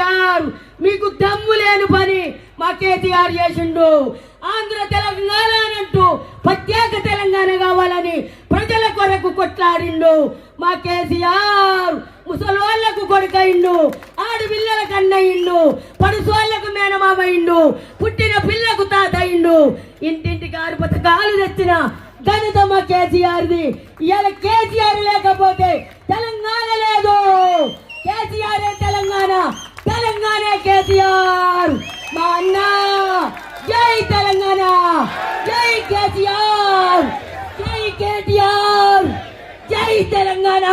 కేసీఆర్ మీకు దమ్ము లేని పని మా కేసీఆర్ చేసిండు. ఆంధ్ర తెలంగాణ అంటూ ప్రత్యేక తెలంగాణ కావాలని ప్రజల కొరకు కొట్లాడిండు మా కేసీఆర్. ముసలోళ్లకు కొడుకయిండు, ఆడపిల్లలకు అన్నయ్యిండు, పడుసోళ్లకు మేనమామయిండు, పుట్టిన పిల్లకు తాతయిండు. ఇంటింటికి 6 పథకాలు తెచ్చిన ఘనత మా కేసీఆర్ది. ఇవాళ కేసీఆర్ లేకపోతే తెలంగాణ లేదు. కేసీఆర్ తెలంగాణ, తెలంగాణ కేసీఆర్. మా అన్న జై తెలంగాణ, జై కేసీఆర్, జై కేటీఆర్, జై తెలంగాణ.